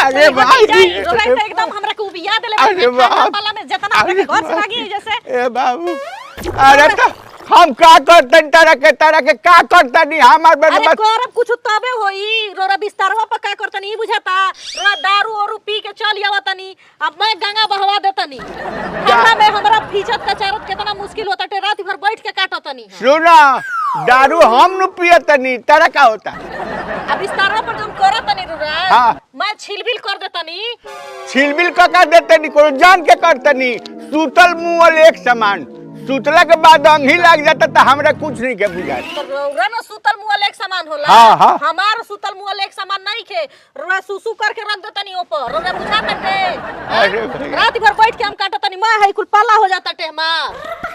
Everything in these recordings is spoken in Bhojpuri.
अरे भाई एकदम हमरा के उबिया देले अरे बाप पाला में जितना हमरा के घर से भागी जैसे ए बाबू अरे तो हम का करतन तारा के का करतनी हमार अरे करब कुछ तबे होई रोरा बिस्तरवा पर का करतनी ई बुझाता रोरा दारू और पी के चल आवतनी अब मैं गंगा बहवा देतनी हमरा फिजत का चारत कितना मुश्किल होता टे रात भर बैठ के काटतनी सुना दारू हम न पियतनी तारा का होता अब बिस्तरवा पर जब करतनी रोरा हां मैं छिलबिल कर देतनी छिलबिल का देतनी को जान के करतनी सूतल मुंहल एक समान सुतला के बाद अंगी लग जाता तो हमरा कुछ नहीं के बुझा तो रौरा ना सुतल मुअल एक समान होला हाँ। हमार सुतल मुअल एक समान नहीं खे रोरा सुसु करके रख देतनी ऊपर रोरा बुझाता टे रात भर बैठ के हम काटतनी मैं है कुल पाला हो जाता टे हमार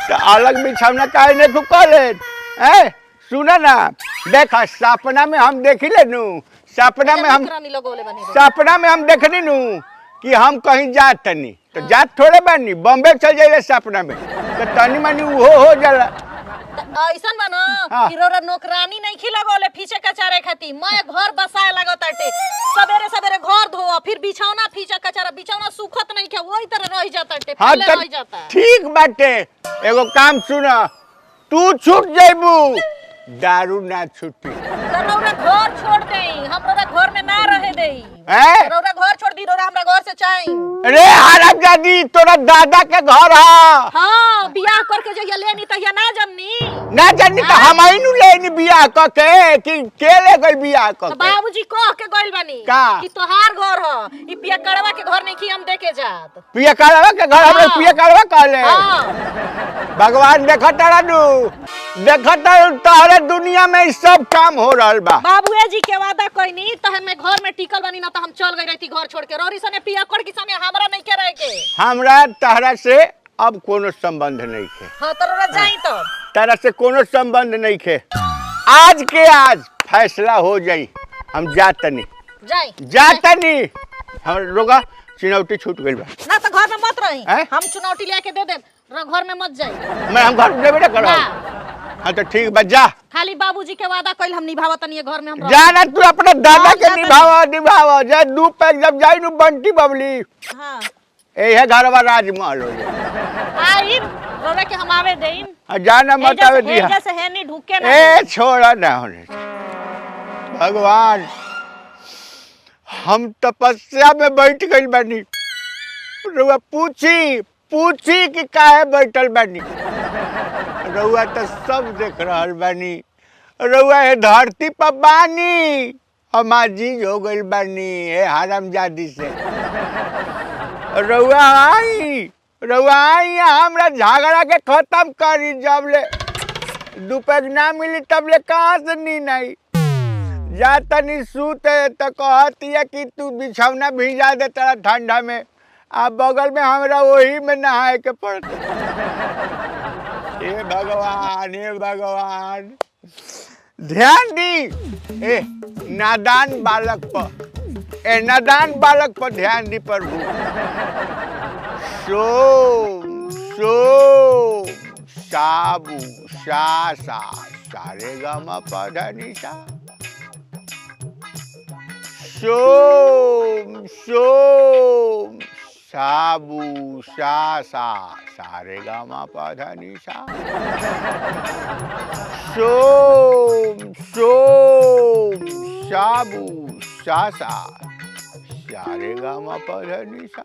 तो अलग बिछौना काहे ने तू कर ले ए सुना ना देखा सपना में हम देखी ले नु सपना में हम देखनी नु कि हम कहीं जात तनी तो जात थोड़े बानी बॉम्बे चल जाइए सपना में तो तनी मनी हो जाला ऐसन बनो कि रोरा नौकरानी नहीं खिलागोले फीचे कचारे खाती मैं घर बसाए लगताटे सवेरे सवेरे घर धो फिर बिछौना फीचा कचारा बिछौना सुखत नहीं के वही तरह रह जाताटे पहले रह जाता ठीक बाटे एगो काम सुना तू छूट जाइबू दारू ना छूटी तो रौरा घर छोड़ देई हम रौरा घर में ना रहे देई हैं रौरा घर छोड़ दी रौरा हमरा घर से चाहिए अरे हरामजादी तोरा दादा के घर है हां बियाह करके जो ये लेनी त या ना जानी तो हम आई नु लेनी बियाह क के कि ले गई बियाह क के बाबूजी कह के गइल बानी कि तोहार घर ह ई पिया कड़वा के घर नहीं की हम देखे जात पिया कड़वा के घर हमरे पिया कड़वा कहले हां भगवान देखता नु देखता तोहरे दुनिया में सब काम हो रहल बा बाबूए जी के वादा कइनी त हमें घर में टिकल बानी ना त हम चल गई रहती घर छोड़ के रोरी सने पिया कड़ के संगे हमरा नहीं के रहे के हमरा तहरा से अब कोनो संबंध नहीं खे हां तो रोरा जाई तो तारा से कोनो संबंध नहीं खे आज के आज फैसला हो जाई हम जातनी जातनी हम रोगा चुनौती छूट गइल बा ना तो घर में मत रही हम चुनौती लेके दे दे घर में मत जाई मैं हम घर में बेटा करो हां तो ठीक बा जा खाली बाबूजी के वादा कइल हम निभावतनी है घर में हम जाना तू अपना दादा के निभाव जा दू पैक जब जाई नु बंटी बबली हां ए है घरवा राजमहल हो जाए आई रोवे के हम आवे देई जाना मत आवे दिया जैसे है नहीं ढुके ना ए छोड़ा ना होने भगवान हम तपस्या में बैठ गइल बानी रुआ पूछी कि काहे बैठल बानी रुआ तो सब देख रहल बानी रुआ है धरती पर बानी हम आजीज हो गइल बानी ए हरामजादी से रुआ आई हमरा झगड़ा के खत्म करी जब ले दुपहर ना मिली तब ले कहाँ से नींद आई जा तनी सूते तो कहती है कि तू बिछौना भिजा दे तेरा ठंडा में आप बगल में हमरा वही में नहाए के पड़ता हे भगवान ध्यान दी ए नादान बालक पर ध्यान दी प्रभु सो साबू सा सारे गामा पधा निशा सोम साबू सा सारे गामा पधा निशा सोम साबू सा सारे गामा पधा निशा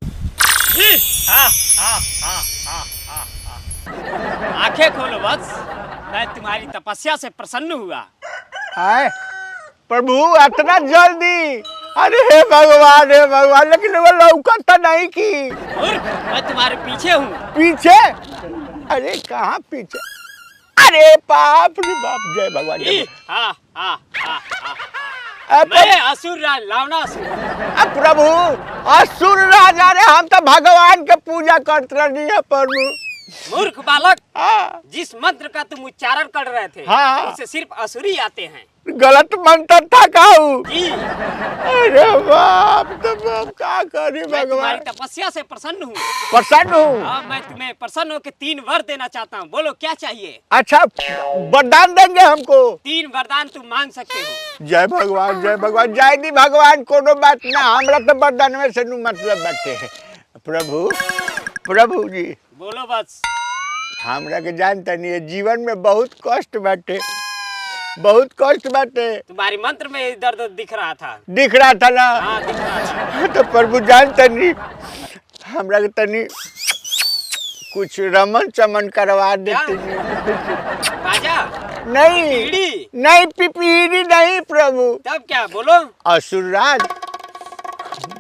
आंखें खोलो बस मैं तुम्हारी तपस्या से प्रसन्न हुआ है प्रभु इतना जल्दी अरे हे भगवान लेकिन वो लौकत तो नहीं की मैं तुम्हारे पीछे हूँ पीछे अरे कहाँ पीछे अरे बाप रे बाप जय भगवान मैं असुर राज लावना प्रभु असुर राजा रे हम तो भगवान के पूजा करते रही है प्रभु मूर्ख बालक जिस मंत्र का तुम उच्चारण कर रहे थे उससे सिर्फ असुरी आते हैं गलत मंत्र था कहूँ अरे बाप क्या करी मैं तुम्हारी भगवान। तपस्या से प्रसन्न हूँ। प्रसन्न हूँ। हाँ, मैं तुम्हें प्रसन्न होकर 3 वर देना चाहता हूँ। बोलो क्या चाहिए? अच्छा वरदान देंगे हमको। 3 वरदान तुम मांग सकते हो। जय भगवान जय दी भगवान। कोनो बात ना, हमरा तो वरदान में से नु मतलब बाटे। प्रभु जी बोलो बस। हमरा के जानता नहीं है, जीवन में बहुत कष्ट बाटे, बहुत कष्ट बाटे। तुम्हारी मंत्र में दर्द दिख रहा था। दिख रहा था ना? हाँ, दिख रहा था। तो प्रभु जानता नहीं, हमरा के तनी कुछ रमन चमन करवा देते। बाजा? नहीं नहीं पिपीरी नहीं प्रभु। तब क्या? बोलो। असुरराज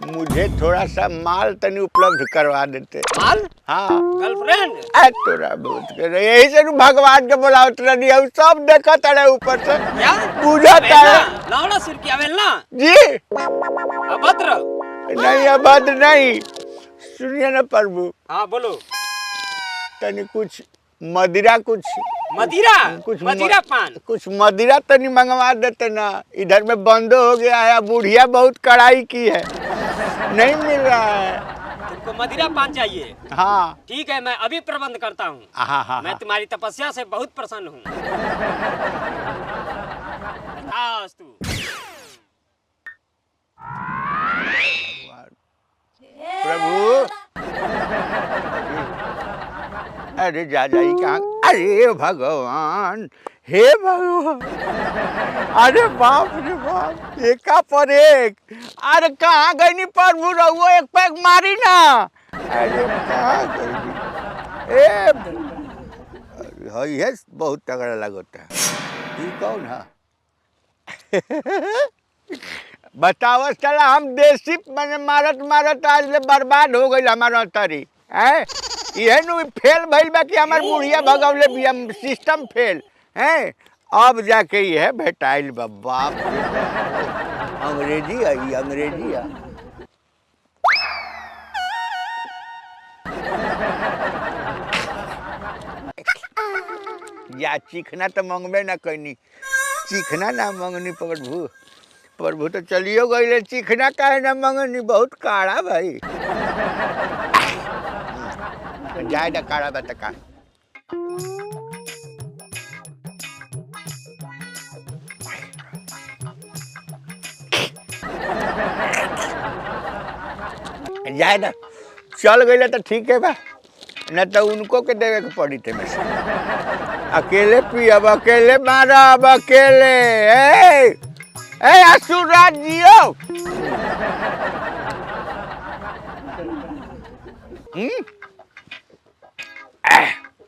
मुझे थोड़ा सा माल तनी उपलब्ध करवा देते। माल? हाँ गर्लफ्रेंड? तोरा बहुत कर यही से भगवान के बोलावत रही है, सब देखत है ऊपर से बुझता है। लौड़ा सुर की अवेलना जी। अभद्र नहीं अभद्र नहीं, सुनिए ना प्रभु। हाँ बोलो। तनी कुछ मदिरा, कुछ मदिरा पान, कुछ मदिरा तनी मंगवा देते ना, इधर में बंद हो गया है, बुढ़िया बहुत कड़ाई की है, नहीं मिल रहा है। तुमको मदिरा पान चाहिए? हाँ ठीक है, मैं अभी प्रबंध करता हूँ। हाँ मैं तुम्हारी तपस्या से बहुत प्रसन्न हूँ। प्रभु अरे जा जाई कहाँ? अरे भगवान, हे भगवान, अरे बाप रे बाप, एका पर एक। अरे कहाँ गई नी प्रभु, रहुओ एक पैक मारी ना। अरे कहाँ गई? ये बहुत तगड़ा लगता है। ये कौन है? बताओ चला, हम देसी मैंने मारत आज ले बर्बाद हो गई हमारा तरी है। ये नु फेल भइल बा कि हमार बुढ़िया भगवले बिया, सिस्टम फेल है। अब जाके ये भेटाइल बा। बाप रे बाप, अंग्रेजी आई, अंग्रेजी आ। या चिखना तो मंगबे ना कैनी, चिखना ना मंगनी प्रभु। प्रभु तो चलियो गई, चिखना काहे ना मंगनी, बहुत काढ़ा भाई। जाए ना काढ़ा बता का। जाए ना, चल गई तो ठीक है बा, न तो उनको के देवे के पड़ी थे। में से अकेले पियब, अकेले मारब, अकेले। ए असुरराज जियो।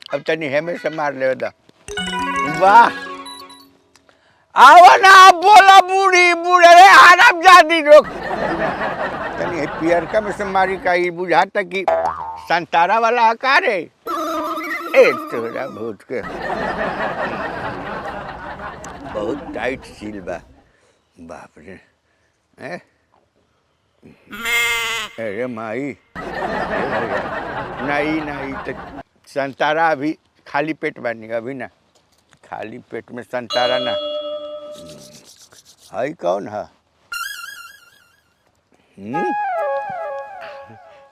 अब तनी हेमे से मार ले। वाह, आओ ना, बोला बूढ़ी बूढ़े आराम जादी रोक। तनी पियरका में से मारी का ही बुझाता कि संतारा वाला आकार है। ए तोरा भूत के बहुत टाइट सील बा। बाप रे। अरे माई, नहीं नहीं तो संतारा अभी खाली पेट बनी, अभी ना खाली पेट में संतारा ना। हाई कौन है?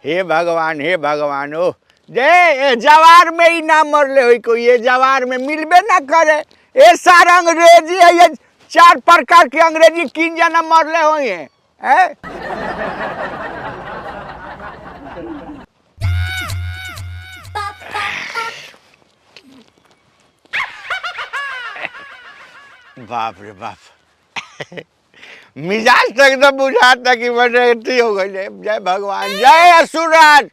हे भगवान, हे भगवान। ओ जे जवार में ही ना मरले हो कोई, ये जवार में मिलबे ना करे। ये सारा अंग्रेजी है, ये 4 प्रकार के अंग्रेजी किन जना मरले हो ये है? बाप रे बाप, मिजाज तो एकदम बुझाता कि बने हो गई। जय भगवान, जय असुरराज।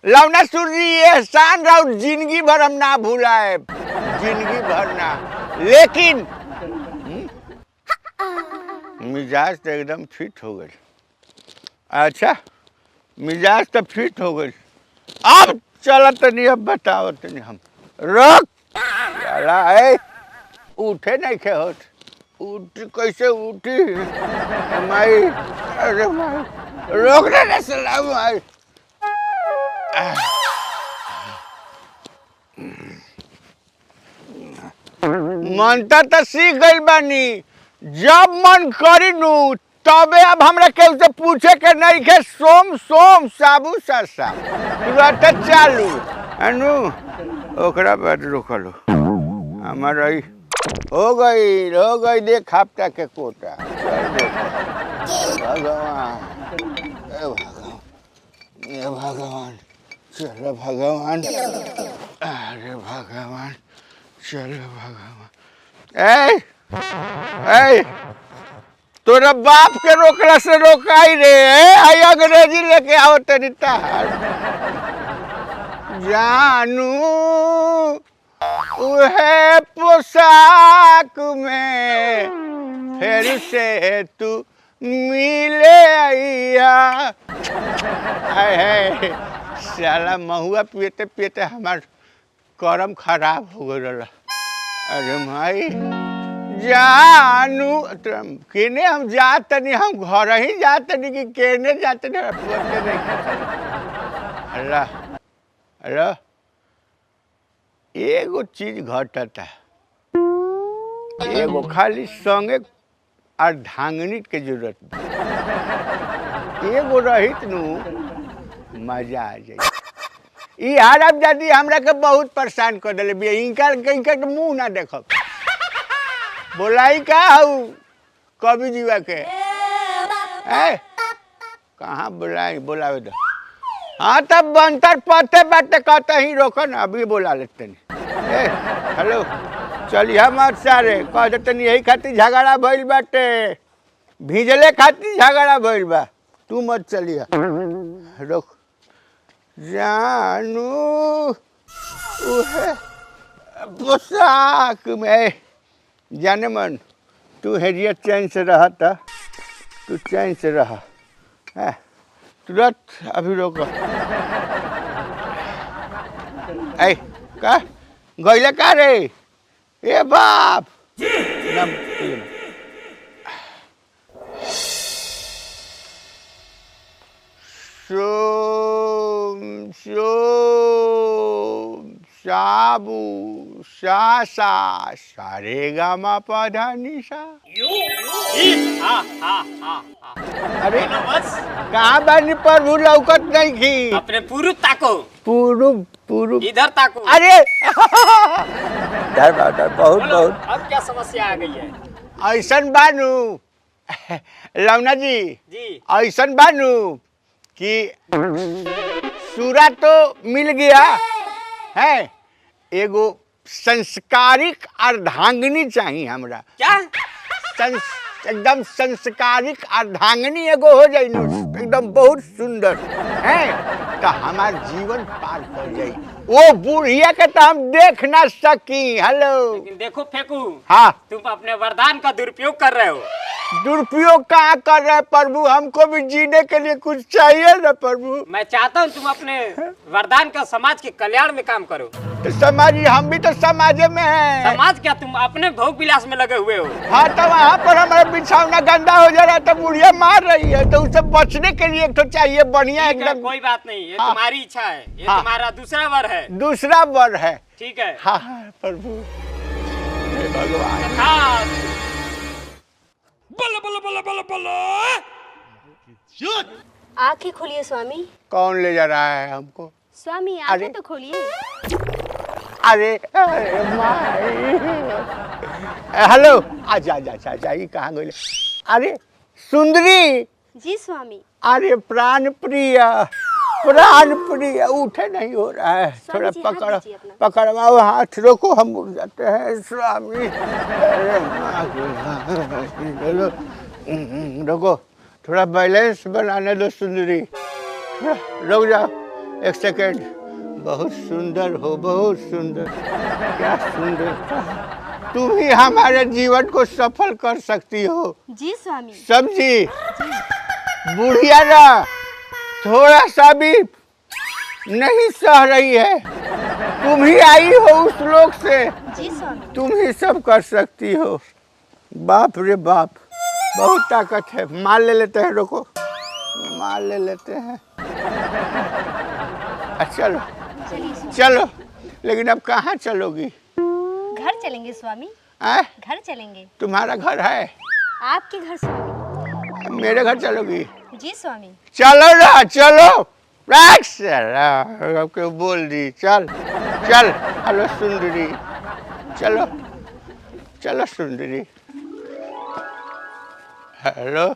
लवनासुर जी एहसान रहो, जिंदगी भर हम ना भूलाए, जिंदगी भर ना। लेकिन मिजाज तो एकदम फिट हो गई। अच्छा मिजाज तो फिट हो गई, अब चलत नहीं। अब बताओ तनी हम रोक चला है, उठे नहीं खे होत, उठ कैसे उठी माई? अरे माई रोक ना सलाम माई। मनता तो सीख गई बानी, जब मन करी नू तबे अब हमरा केहू से पूछे के नहीं के सोम सोम साबू सासा तुरंत चालू अनु ओकरा बाद रोकलो हमारा हो गई देख हफ्ता के कोटा भगवान ये भगवान चलो भगवान अरे भगवान चलो भगवान ए तोरा बाप के रोकला से रोकाई रे आई अंग्रेजी लेके आओ तेरी तार जानू उहे पोशाक में फिर से तू मिले आइया है साला महुआ पियते पियते हमार करम खराब हो गया। अरे भाई जानू केने हम जात नहीं हम घर ही जात नहीं कि केने जाते नहीं अल्लाह अल्लाह एगो चीज घटता एगो खाली संगे अर्धांगिनी के जरूरत एगो रहित नु मजा आ जाए। ई हरब जाती हमरा के बहुत परेशान कर दिले बिया इनका मुंह ना देखब बोलाई का हूँ कवि जीवा के कहाँ बोलावे दो हाँ तब बंतर पते बाटे कहते ही रोको ना अभी बोला लेते हेलो चलिए मत सारे कह देते यही खातिर झगड़ा भइल बाटे भिजले खातिर झगड़ा भइल बा तू मत चलिए रोक जानू उहे पोशाक में जाने मन तू हेरिया चैन से रहा था तू चैन से रहा तुरंत अभी रोको ऐ का गईले का रे ए बाप सोम सोम साबू सासा सारेगामा पधा निशा अरे कहाँ बानी प्रभु लौकत नहीं की अपने पूर्व ताको पूर्व इधर ताको अरे डर बहुत अब क्या समस्या आ गई है ऐसन बानू लवना जी ऐसन बानू कि सूरा तो मिल गया है एगो संस्कारिक अर्धांगिनी चाहिए हमरा क्या एकदम संस्कारिक अर्धांगिनी एगो हो जाए एकदम बहुत सुंदर है तो हमार जीवन पार कर जाए वो बुढ़िया के तो हम देख ना सकी हेलो लेकिन देखो फेंकू हाँ तुम अपने वरदान का दुरुपयोग कर रहे हो दुरुपयोग कहाँ कर रहे प्रभु हमको भी जीने के लिए कुछ चाहिए ना प्रभु मैं चाहता हूँ तुम अपने वरदान का समाज के कल्याण में काम करो तो समाज हम भी तो समाज में है समाज क्या तुम अपने भोग विलास में लगे हुए हो हाँ तो वहाँ पर हमारा बिछौना गंदा हो जा रहा है तो बुढ़िया मार रही है तो उससे बचने के लिए एक तो चाहिए बढ़िया एकदम कोई बात नहीं ये तुम्हारी इच्छा है ये तुम्हारा दूसरा वर है दूसरा वर है ठीक है हाँ प्रभु भगवान आंखें खोलिए स्वामी। कौन ले जा रहा है हमको स्वामी आंखें तो खोलिए। अरे हेलो आजा ये कहाँ गई अरे सुंदरी जी स्वामी। अरे प्राण प्रिय उठे नहीं हो रहा है थोड़ा पकड़वाओ हाथ रोको हम उठ जाते हैं स्वामी रोको थोड़ा बैलेंस बनाने दो सुंदरी रुक जाओ एक सेकेंड बहुत सुंदर हो बहुत सुंदर क्या सुंदर तुम ही हमारे जीवन को सफल कर सकती हो जी स्वामी। समझी बुढ़िया ना थोड़ा सा भी नहीं सह रही है तुम ही आई हो उस लोक से जी स्वामी। तुम ही सब कर सकती हो बाप रे बाप बहुत ताकत है माल ले लेते हैं रोको माल ले लेते हैं चलो चलो लेकिन अब कहाँ चलोगी घर चलेंगे स्वामी। घर चलेंगे। तुम्हारा घर है आपके घर स्वामी। मेरे घर चलोगी? जी स्वामी। चलो ना, चलो। क्यों बोल दी? चल चल। हेलो सुंदरी, चलो चलो सुंदरी। हेलो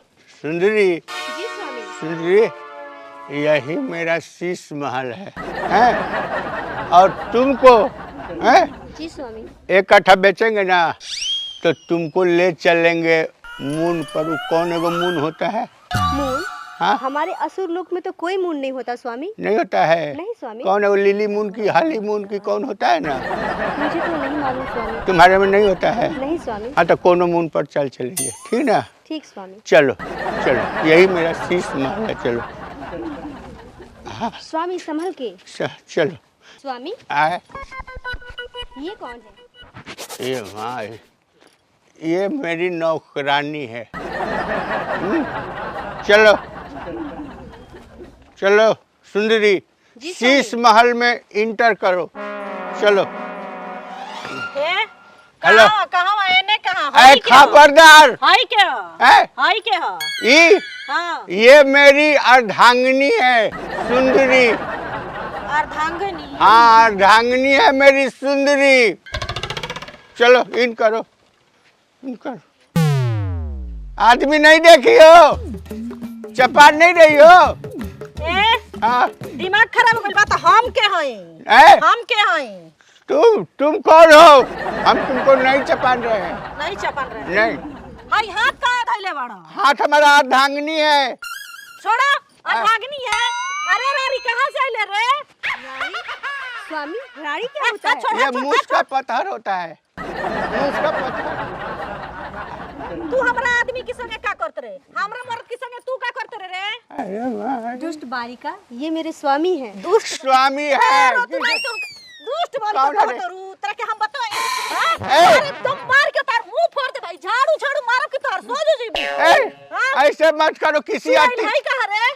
सुंदरी। जी स्वामी। सुंदरी, यही मेरा शीश महल है? और तुमको हैं? जी स्वामी। एक कट्ठा बेचेंगे ना तो तुमको ले चलेंगे मून पर। कौन एगो मून होता है? मून? हाँ? हमारे असुर लोक में तो कोई मून नहीं होता स्वामी। नहीं होता है? नहीं स्वामी। कौन है वो? लिली मून की, हाली मून की, कौन होता है ना? मुझे तो नहीं मालूम स्वामी। तुम्हारे में नहीं होता है? नहीं स्वामी। हाँ तो कोनो मून पर चलेंगे, ठीक ना? ठीक स्वामी। चलो चलो, यही मेरा शीश महल है, चलो। हाँ स्वामी संभल के। चलो। स्वामी आए। ये कौन है? ये माँ, ये मेरी नौकरानी है। चलो चलो सुंदरी, जी शीश महल में इंटर करो, चलो। हेलो। कहाँ एने कहाँ? ऐ खबरदार। हाय क्या? है? हाय क्या? हाँ। ये मेरी अर्धांगिनी है, सुंदरी। अर्धांगिनी? हाँ, अर्धांगिनी है मेरी सुंदरी। चलो इन करो, इन करो। आदमी नहीं देखी हो? चपाट नहीं रही हो? हाँ। दिमाग खराब हो गइल बा। तो हम के हई? हम के हई? तुम कौन हो? हम तुमको नहीं चपान रहे हैं। नहीं चपन रहे? नहीं। हाय हाथ कहाँ धइले बाड़ा? हाथ हमारा अर्धांगिनी है। छोड़ा, अर्धांगिनी है? अरे रारी कहाँ से आइले रे? स्वामी रानी क्या होता है? ये मूस का पत्थर होता है, मूस का पत्थर। तू हमरा आदमी के संगे का करत रे? हमरा मर्द के संगे तू का करत रे? अरे वाह, दुष्ट बालिका, ये मेरे स्वामी हैं। दुष्ट स्वामी है। दुष्ट बोल कौन है रे? करू तेरे के हम बताएं। अरे तुम मार के तार मुंह फोड़ दे भाई। झाड़ू झाड़ू मारो के तार सो जो जीबी। ऐसे मत करो। किसी अतिथि भाई कहा रे?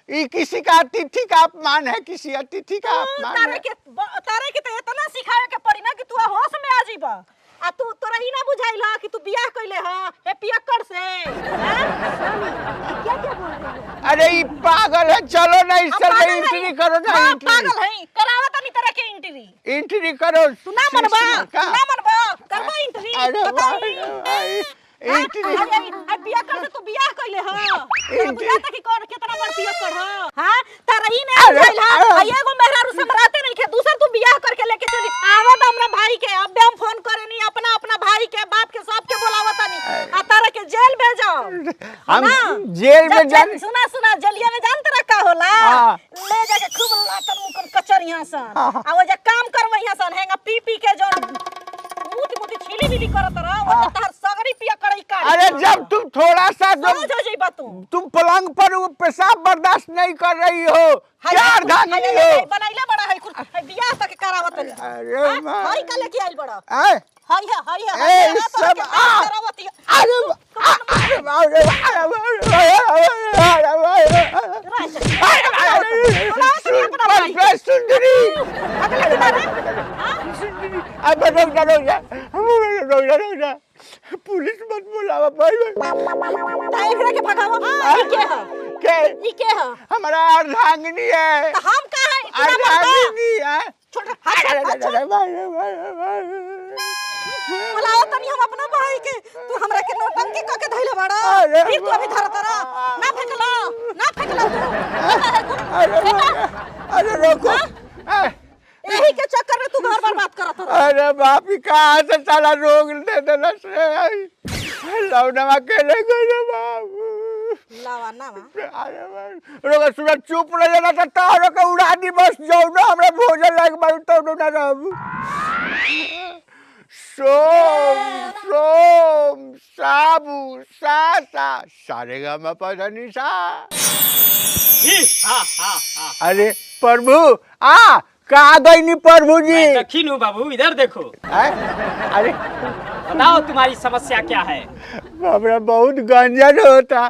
ये किसी का अतिथि का अपमान है, किसी अतिथि का अपमान है। तारे के तो इतना सिखावे के पड़ी ना कि तू होश में आ जीबा। आ तू तोरा ई ना बुझाइल कि तू बियाह कइले ह ए पियक्कड़ से? स्वामी क्या क्या बोल रहे हैं? अरे ये पागल है। चलो ना, इससे में एंट्री करो ना। हाँ, एंट्री पागल है। करावत नहीं तरह के एंट्री करो। तू ना मनबा? ना मनबा? करबा एंट्री? अरे बताई एंट्री। आ पियक्कड़ से तू बियाह कइले ह? तोरा बुझाता कि कौन कितना बड़ पियक्कड़ ह? हां तारा ई ना बुझाइल ह? आ एगो मेहरारू समराते नहीं के, दूसर तू बियाह करके लेके चली आवत हमरा भाई के। अब हम फोन करे नहीं अपना अपना भाई के, बाप के, सब के बुलावत नहीं। आ तारा के जेल भेजो। हम जेल में जान। सुना जेलिया में जान तेरा का होला? ले जाके खूब लाकर मुकर कचर यहां सन। आ वो जे काम करव यहां सन हेंगा पी पी के जो मोटी छीली बीली करत रह। वो तार सगरी पिया करई का। अरे जब तुम थोड़ा सा समझ हो जाइबा तुम पलंग पर वो पेशाब बर्दाश्त नहीं कर रही हो, क्या अर्धांगिनी हो? बनाइला बड़ा है कुछ बियाह तक करावत नहीं। अरे मां, हाय का लेके आइल बड़ा। हाय हाय सब करावत। अरे सुंदरी, पुलिस मत बुलावा भाई। के भगावा के के है? हमारा अर्धांगिनी है। तो हम का है? अर्धांगिनी है। छोड़ बुलाओ तनी हम अपना भाई के। तू हमरा के नौटंकी क के धइले बाड़ा। फिर तू अभी धरत रह। ना फेंकला तू। अरे रोको। यही के चक्कर में तू घर बर्बाद करत रह। अरे बाप ही कहाँ से साला रोग दे देना से। लौनवा के ले गए बाबू। लावा ना रोग सुना चुप रह जाना तो तारो के उड़ा दी बस। जाओ ना हमरा भोजन लाग बारू तो ना रहू। सोम साबू सासा सारेगामा पधनिसा। अरे प्रभु कहाँ गई नी प्रभु जी? दखिन हूँ बाबू, इधर देखो। अरे बताओ तुम्हारी समस्या क्या है? हमरा बहुत गंजन होता।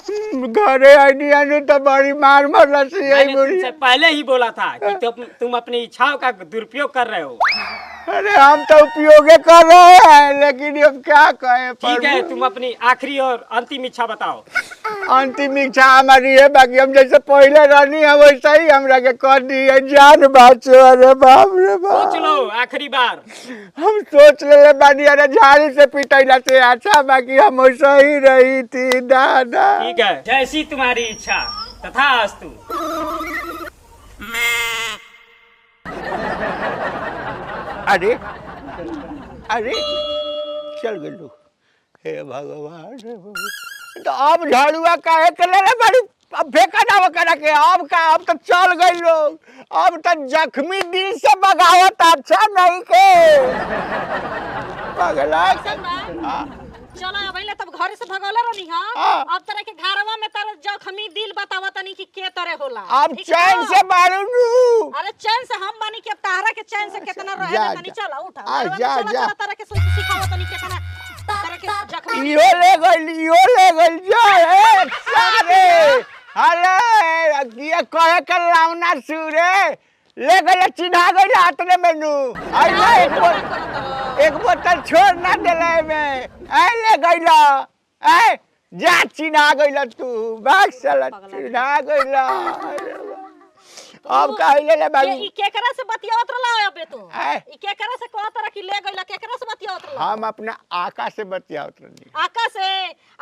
घरे आने तो बड़ी मार मरला से। मैंने तुमसे पहले ही बोला था कि तुम अपनी इच्छाओं का दुरुपयोग कर रहे हो। अरे हम तो उपयोग कर रहे हैं, लेकिन अब क्या कहें। ठीक है, तुम अपनी आखिरी और अंतिम इच्छा बताओ। अंतिम इच्छा हमारी है, बाकी हम जैसे पहले रहनी है वैसा ही हमरा के कर दी है, जान बाचो। अरे बाप रे बाप, सोच लो आखिरी बार। हम सोच ले बानी, अरे झाड़ी से पिटैला से अच्छा, बाकी हम वैसा ही रही थी दादा। ठीक है, जैसी तुम्हारी इच्छा तथास्तु। अरे अरे चल गए लोग, हे भगवान हे भगवान। तो अब झाड़ुआ काहे के ले बड़ी, अब फेंका ना करा के, अब का अब तो चल गए लोग, अब तो जख्मी दिल से बगावत अच्छा नहीं के पगला। चलो अबैले तब घरे से भगौला रहनी हां, अब तरह के घरवा में तार जख्मी दिल बतावा तनी कि के तरह होला। अब चैन से मारू नू। अरे चैन से हम बानी के, अब तारा के चैन से कितना रहे तनी। चला उठा जा तरह के सिखावा तनी कितना तरह के जख्मी। यो ले गइल जा रे सारे। अरे ये कहे के लावना सुरे ले गइल, चिढ़ा गइल हाथ में मेनू। आई ना एक बोतल छोड़ ना देले में, ऐ ले गइल, ऐ जा चिढ़ा गइल तू, भाग साला चिढ़ा गइल। अब काहे ले बाबू, ई केकरा से बतियावत रहला अबे तू? ई केकरा से कह तरह की ले गइला, केकरा से बतियावत रहला? हम अपना आका से बतियावत रहनी। आका से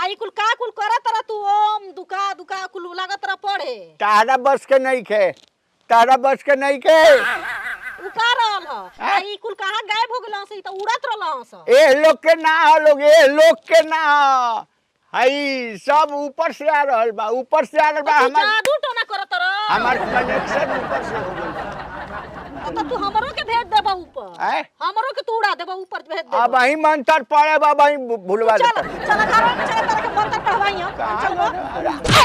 आई कुल का कुल करा तरह तू ओम दुका दुका कुल लागत रह पढ़े। तारा बस के नहीं खे, तारा बस के नहीं के। उ का रहल ह आई कुल कहां गायब हो गेल से, त उड़त रहल ह। ए लोग के ना हो लोग, ए लोग के ना हई सब ऊपर से आ रहल बा, ऊपर से आ रहल बा। हमार जादू टोना करत रह, हमार कनेक्शन ऊपर से हो गइल। त तू हमरो के भेज देबा ऊपर, हमरो के तू उड़ा देबा ऊपर भेज दे। अब वही मंत्र पड़े बाबा, ही भूलवा दे। चल चल घर में चल, तरह के मंत्र पढ़वाई हम। चलो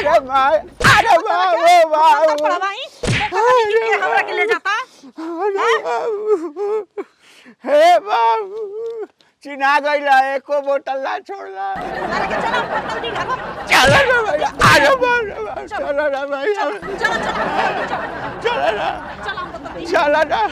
अरे भाई, अरे वाह वाह मंत्र पढ़वाई के हमरा के ले जाता। हे बाबू चिन्हा गइला, एको बोतल ना छोड़ला। अरे के चल बोतल दी घर। चल रे भाई, अरे बाप, चल रे भाई, चल चल चल रे, चल हम बोतल दी। चल रे।